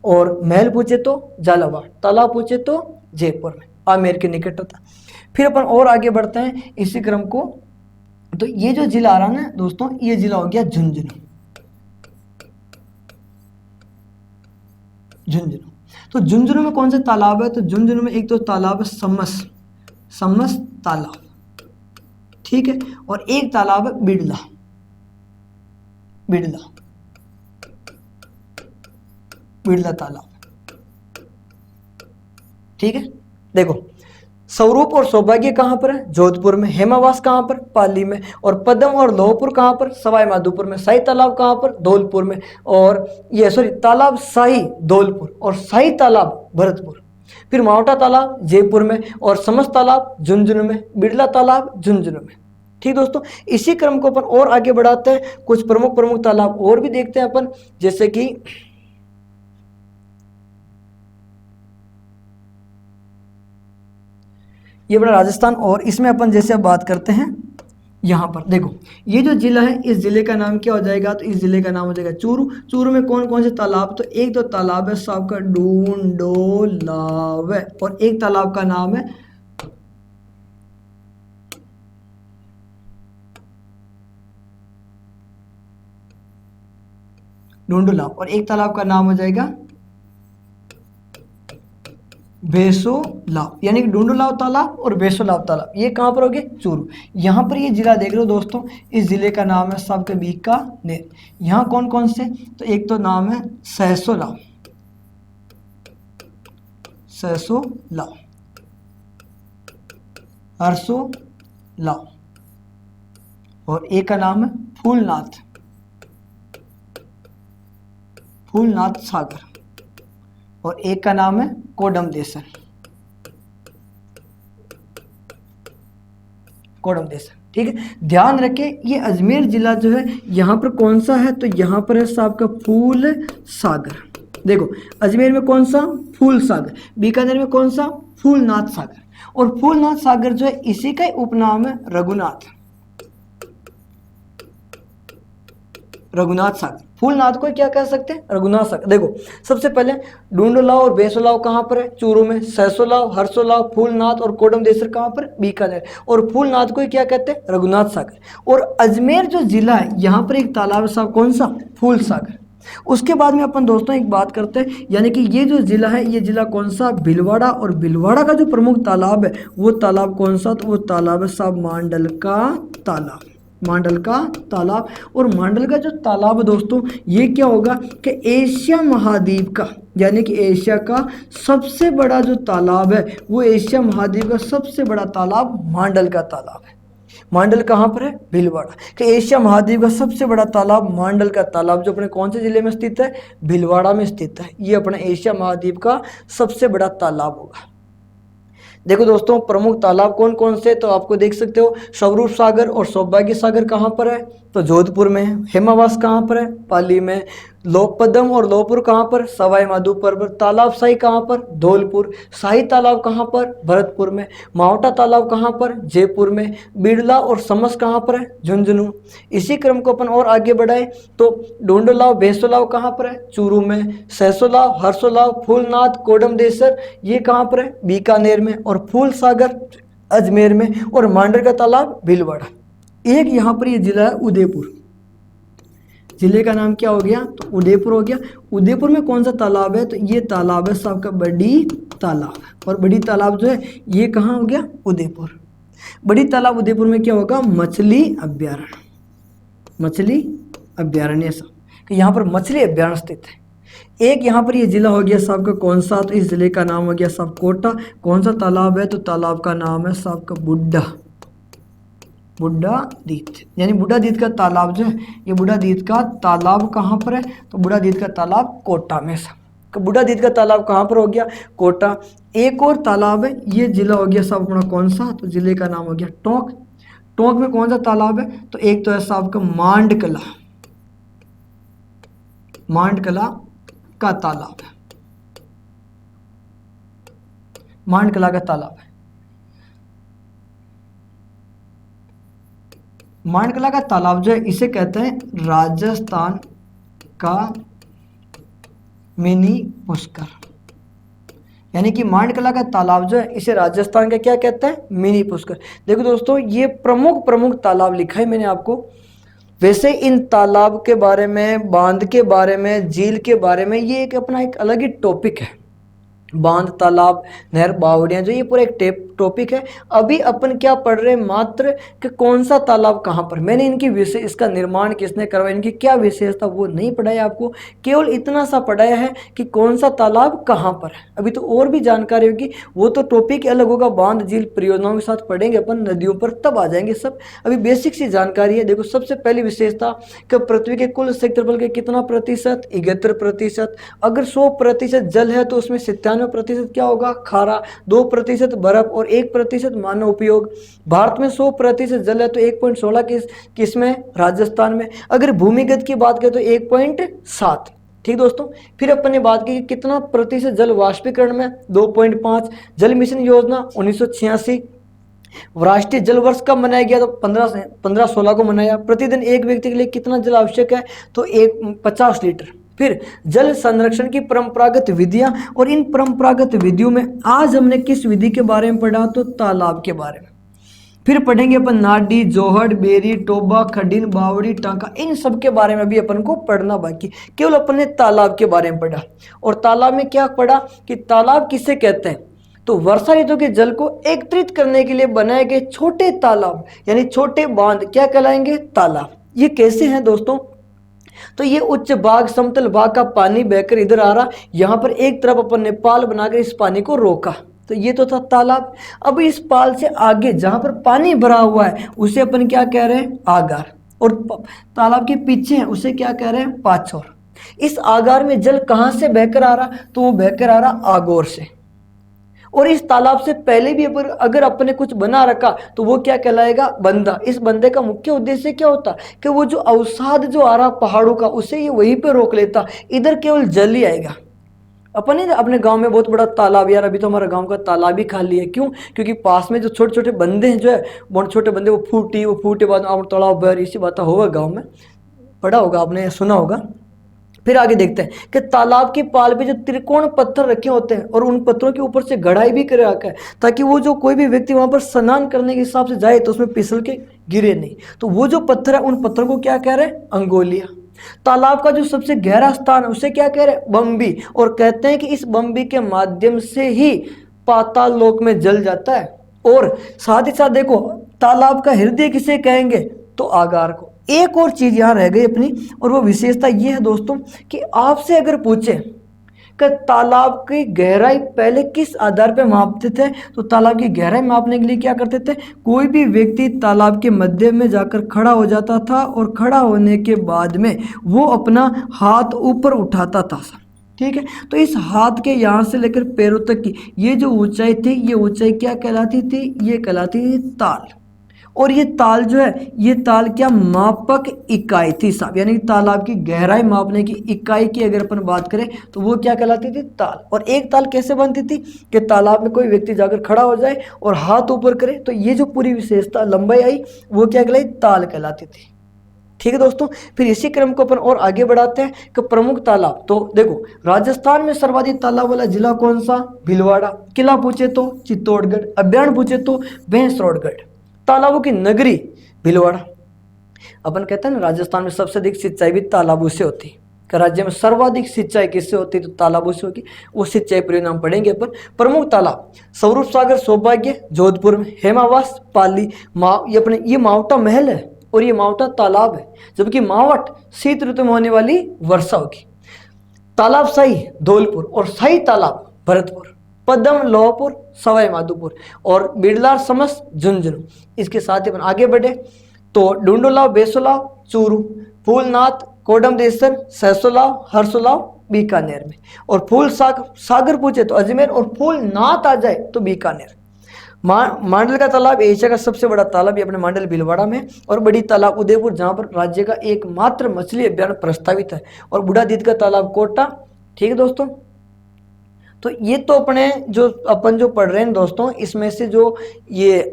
और महल पूछे तो झालावाड़, तालाब पूछे तो जयपुर में, आमेर के निकट होता। फिर अपन और आगे बढ़ते हैं इसी क्रम को, तो ये जो जिला आ रहा है ना दोस्तों, ये जिला हो गया झुंझुनू। झुंझुनू, तो झुंझुनू में कौन सा तालाब है, तो झुंझुनू में एक तो तालाब है समस, समस तालाब, ठीक है, और एक तालाब है बिड़ला, बिड़ला, बिड़ला तालाब, ठीक है। देखो स्वरूप और सौभाग्य कहाँ पर है, जोधपुर में। हेमावास कहाँ पर, पाली में। और पदम और लोहपुर कहाँ पर, सवाई माधोपुर में। शाही तालाब कहाँ पर, धौलपुर में। और ये तालाब शाही धौलपुर और शाही तालाब भरतपुर। फिर मावटा तालाब जयपुर में और समस तालाब झुंझुनू में, बिड़ला तालाब झुंझुनू में। ठीक दोस्तों, इसी क्रम को अपन और आगे बढ़ाते हैं, कुछ प्रमुख प्रमुख तालाब और भी देखते हैं अपन, जैसे कि ये बड़ा राजस्थान। और इसमें अपन जैसे अब बात करते हैं, यहाँ पर देखो ये जो जिला है इस जिले का नाम क्या हो जाएगा, तो इस जिले का नाम हो जाएगा चूरू। चूरू में कौन कौन से तालाब, तो एक तो तालाब है साहब का डूंडोलाव और एक तालाब का नाम है डूंडोलाव और एक तालाब का नाम हो जाएगा बेसोलाव, यानी कि डूंडोलाव तालाब और बेसोलाव तालाब। ये कहाँ पर हो गए, चूरू। यहाँ पर ये जिला देख रहे हो दोस्तों, इस जिले का नाम है सबका बीकानेर। यहाँ कौन कौन से, तो एक तो नाम है सहसोलाव, सहसोलाव, हर्षोलाव, और एक का नाम है फूलनाथ, फूलनाथ सागर, और एक का नाम है कोडमदेसन, कोडमदेसन। ठीक है, ध्यान रखें ये अजमेर जिला जो है यहाँ पर कौन सा है, तो यहाँ पर है साहब का फूल सागर। देखो अजमेर में कौन सा, फूल सागर। बीकानेर में कौन सा, फूलनाथ सागर। और फूलनाथ सागर जो है इसी का उपनाम है रघुनाथ, रघुनाथ सागर। फूलनाथ को क्या कह सकते हैं? रघुनाथ सागर। देखो सबसे पहले ढूंढलाव और बेसोलाव कहाँ पर है? चूरू में। सहसोलाव, हर्षोलाव, फूलनाथ और कोडमदेसर कहाँ पर? बीकानेर। और फूलनाथ को क्या कहते हैं? रघुनाथ सागर। और अजमेर जो जिला है यहाँ पर एक तालाब है साहब, कौन सा? फूल सागर। उसके बाद में अपन दोस्तों एक बात करते हैं, यानी कि ये जो जिला है ये जिला कौन सा? भीलवाड़ा। और भीलवाड़ा का जो प्रमुख तालाब है वो तालाब कौन सा? तो वो तालाब है साहब मांडल का तालाब। मांडल का तालाब। और मांडल का जो तालाब है दोस्तों ये क्या होगा कि एशिया महाद्वीप का, यानी कि एशिया का सबसे बड़ा जो तालाब है वो एशिया महाद्वीप का सबसे बड़ा तालाब मांडल का तालाब है। मांडल कहाँ पर है? भीलवाड़ा। कि एशिया महाद्वीप का सबसे बड़ा तालाब मांडल का तालाब, जो अपने कौन से जिले में स्थित है? भीलवाड़ा में स्थित है। ये अपने एशिया महाद्वीप का सबसे बड़ा तालाब होगा। देखो दोस्तों प्रमुख तालाब कौन कौन से, तो आपको देख सकते हो स्वरूप सागर और सौभाग्य सागर कहाँ पर है? तो जोधपुर में। हेमावास कहाँ पर है? पाली में। लोकपदम और लोहपुर कहाँ पर? सवाई माधोपुर पर। तालाब शाही कहाँ पर? धौलपुर। शाही तालाब कहाँ पर? भरतपुर में। मावटा तालाब कहाँ पर? जयपुर में। बिड़ला और समस कहाँ पर है? झुंझुनू। इसी क्रम को अपन और आगे बढ़ाए तो ढूंढलाव बेसोलाव कहाँ पर है? चूरू में। सहसोलाव, हर्षोलाव, फूलनाथ, कोडमदेसर ये कहाँ पर है? बीकानेर में। और फूल सागर अजमेर में। और मांडल का तालाब भीलवाड़ा। एक यहाँ पर ये जिला है उदयपुर। जिले का नाम क्या हो गया? तो उदयपुर हो गया। उदयपुर में कौन सा तालाब है? तो ये तालाब है साहब का बड़ी तालाब। और बड़ी तालाब जो है ये कहाँ हो गया? उदयपुर। बड़ी तालाब उदयपुर में क्या होगा? मछली अभ्यारण्य। मछली अभ्यारण्य साहब कि यहाँ पर मछली अभ्यारण्य स्थित है। एक यहाँ पर ये जिला हो गया साहब का कौन सा? तो इस जिले का नाम हो गया साहब कोटा। कौन सा तालाब है? तो तालाब का नाम है साहब का बुड्ढा। बुड्ढादीत। यानी बुड्ढादीत का तालाब जो है ये बुड्ढादीत का तालाब कहाँ पर है? तो बुड्ढादीत का तालाब कोटा में। बुड्ढादीत का तालाब कहाँ पर हो गया? कोटा। एक और तालाब है, ये जिला हो गया साहब अपना कौन सा? तो जिले का नाम हो गया टोंक। टोंक में कौन सा तालाब है? तो एक तो है साहब का मांडकला। मांडकला का तालाब है। मांडकला का तालाब है। मांडकला का तालाब जो है इसे कहते हैं राजस्थान का मिनी पुष्कर। यानी कि मांडकला का तालाब जो है इसे राजस्थान का क्या कहते हैं? मिनी पुष्कर। देखो दोस्तों ये प्रमुख तालाब लिखा है मैंने आपको। वैसे इन तालाब के बारे में, बांध के बारे में, झील के बारे में ये एक अपना एक अलग ही टॉपिक है। बांध, तालाब, नहर, बावड़ियाँ जो ये पूरा एक टॉपिक है। अभी अपन क्या पढ़ रहे हैं मात्र कि कौन सा तालाब कहाँ पर। मैंने इनकी विषय, इसका निर्माण किसने करवाया, इनकी क्या विशेषता वो नहीं पढ़ाया आपको। केवल इतना सा पढ़ाया है कि कौन सा तालाब कहाँ पर है। अभी तो और भी जानकारी होगी, वो तो टॉपिक अलग होगा। बांध, झील, परियोजनाओं के साथ पढ़ेंगे अपन नदियों पर, तब आ जाएंगे सब। अभी बेसिक सी जानकारी है। देखो सबसे पहली विशेषता कि पृथ्वी के कुल क्षेत्रफल के कितना प्रतिशत? 71%। अगर 100% जल है तो उसमें 97% क्या होगा? खारा। 2% बर्फ और 1% मानव उपयोग। भारत में 100% जल है तो 1.16 किस में? राजस्थान में। अगर भूमिगत की बात करें तो 1.7। ठीक दोस्तों। फिर अपन ने बात की कि कितना प्रतिशत जल वाष्पीकरण में? 2.5। जल मिशन योजना 1986। राष्ट्रीय जल वर्ष कब मनाया गया? तो 15/16 को मनाया। प्रतिदिन एक व्यक्ति के लिए कितना जल आवश्यक है? तो 50 लीटर। फिर जल संरक्षण की परंपरागत विधियां, और इन परंपरागत विधियों में आज हमने किस विधि के बारे में पढ़ा? तो तालाब के बारे में। फिर पढ़ेंगे अपन नाडी, जोहड़, बेरी, टोबा, खडीन, बावड़ी, टांका, इन सब के बारे में भी अपन को पढ़ना बाकी। केवल अपन ने तालाब के बारे में पढ़ा। और तालाब में क्या पढ़ा कि तालाब किसे कहते हैं? तो वर्षा ऋतु के जल को एकत्रित करने के लिए बनाए गए छोटे तालाब, यानी छोटे बांध क्या कहलाएंगे? तालाब। ये कैसे हैं दोस्तों? तो ये उच्च भाग, समतल भाग का पानी बहकर इधर आ रहा, यहाँ पर एक तरफ अपन ने पाल बनाकर इस पानी को रोका, तो ये तो था तालाब। अब इस पाल से आगे जहाँ पर पानी भरा हुआ है उसे अपन क्या कह रहे हैं? आगार। और तालाब के पीछे है उसे क्या कह रहे हैं? पाछोर। इस आगार में जल कहाँ से बहकर आ रहा? तो वो बहकर आ रहा आगोर से। और इस तालाब से पहले भी अगर अपने कुछ बना रखा तो वो क्या कहलाएगा? बंदा। इस बंदे का मुख्य उद्देश्य क्या होता कि वो जो अवसाद जो आ रहा पहाड़ों का उसे ये वहीं पे रोक लेता, इधर केवल जल ही आएगा। अपने अपने गांव में बहुत बड़ा तालाब, यार अभी तो हमारा गांव का तालाब ही खाली है। क्यों? क्योंकि पास में जो छोटे छोटे बंदे हैं जो है, बहुत छोटे बंदे, वो फूटे बाद तालाब भर, इसी बात होगा गाँव में, पढ़ा होगा आपने, सुना होगा। फिर आगे देखते हैं कि तालाब की पाल पे जो त्रिकोण पत्थर रखे होते हैं और उन पत्थरों के ऊपर से गढ़ाई भी कर रखा है ताकि वो जो कोई भी व्यक्ति वहां पर स्नान करने के हिसाब से जाए तो उसमें फिसल के गिरे नहीं। तो वो जो पत्थर है उन पत्थरों को क्या कह रहे हैं? अंगोलिया। तालाब का जो सबसे गहरा स्थान है उसे क्या कह रहे हैं? बम्बी। और कहते हैं कि इस बम्बी के माध्यम से ही पाताल लोक में जल जाता है। और साथ ही साथ देखो तालाब का हृदय किसे कहेंगे? तो आगार को। एक और चीज यहां रह गई अपनी, और वो विशेषता ये है दोस्तों कि आपसे अगर पूछे कि तालाब की गहराई पहले किस आधार पर मापते थे, तो तालाब की गहराई मापने के लिए क्या करते थे? कोई भी व्यक्ति तालाब के मध्य में जाकर खड़ा हो जाता था और खड़ा होने के बाद में वो अपना हाथ ऊपर उठाता था। ठीक है, तो इस हाथ के यहाँ से लेकर पैरों तक की ये जो ऊंचाई थी, ये ऊंचाई क्या कहलाती थी? ये कहलाती थी ताल। और ये ताल जो है, ये ताल क्या मापक इकाई थी साहब, यानी तालाब की गहराई मापने की इकाई की अगर अपन बात करें तो वो क्या कहलाती थी? ताल। और एक ताल कैसे बनती थी कि तालाब में कोई व्यक्ति जाकर खड़ा हो जाए और हाथ ऊपर करे, तो ये जो पूरी विशेषता लंबाई आई वो क्या कहलाई? ताल कहलाती थी। ठीक है दोस्तों, फिर इसी क्रम को अपन और आगे बढ़ाते हैं कि प्रमुख तालाब। तो देखो राजस्थान में सर्वाधिक तालाब वाला जिला कौन सा? भीलवाड़ा। किला पूछे तो चित्तौड़गढ़, अभ्यारण्य पूछे तो भैंसरोडगढ़, तालाबों की नगरी भीलवाड़ा। अपन कहते हैं ना राजस्थान में सबसे अधिक सिंचाई भी तालाबों से होती है। राज्य में सर्वाधिक सिंचाई किससे होती है? तो तालाबों से होगी। वो सिंचाई परिणाम पढ़ेंगे अपन। प्रमुख तालाब स्वरूप सागर सौभाग्य जोधपुर में, हेमावास पाली, ये मावटा महल है और ये मावटा तालाब है, जबकि मावट शीत ऋतु में होने वाली वर्षा होगी। तालाब शाही धौलपुर और शाही तालाब भरतपुर, पद्म लोहपुर सवाई माधोपुर और बिड़ला समस झुंझुनू। इसके साथ ही अपन आगे बढ़े तो डूंडोलाव बेसोलाव चूरू, फूलनाथ कोडमदेसर सहसोलाव हरसोलाव बीकानेर में, और फूल सागर पूछे तो अजमेर, और फूलनाथ आ जाए तो बीकानेर। मांडल का तालाब एशिया का सबसे बड़ा तालाब ये अपने मांडल भीलवाड़ा में, और बड़ी तालाब उदयपुर जहां पर राज्य का एकमात्र मछली अभ्यारण्य प्रस्तावित है, और बूढ़ादीद का तालाब कोटा। ठीक है दोस्तों, तो ये तो अपने जो अपन जो पढ़ रहे हैं दोस्तों, इसमें से जो ये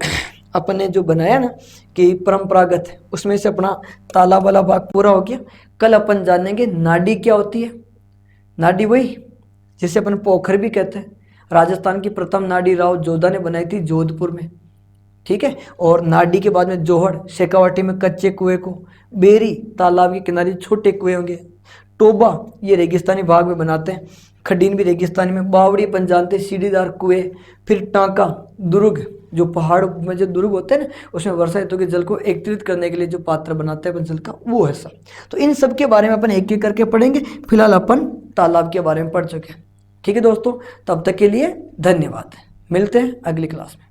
अपने जो बनाया ना कि परंपरागत, उसमें से अपना तालाब वाला भाग पूरा हो गया। कल अपन जानेंगे नाडी क्या होती है। नाडी वही जिसे अपन पोखर भी कहते हैं। राजस्थान की प्रथम नाडी राव जोधा ने बनाई थी जोधपुर में। ठीक है, और नाडी के बाद में जोहड़ शेखावाटी में कच्चे कुएं को, बेरी तालाब के किनारे छोटे कुएं होंगे, टोबा ये रेगिस्तानी भाग में बनाते हैं, खडीन भी रेगिस्तानी में, बावड़ी अपन जानते सीढ़ीदार कुएं, फिर टांका दुर्ग जो पहाड़ में जो दुर्ग होते हैं ना उसमें वर्षा ऋतु के जल को एकत्रित करने के लिए जो पात्र बनाते हैं अपन जल का, वो है सब। तो इन सब के बारे में अपन एक एक करके पढ़ेंगे। फिलहाल अपन तालाब के बारे में पढ़ चुके हैं। ठीक है दोस्तों, तब तक के लिए धन्यवाद। मिलते हैं अगली क्लास में।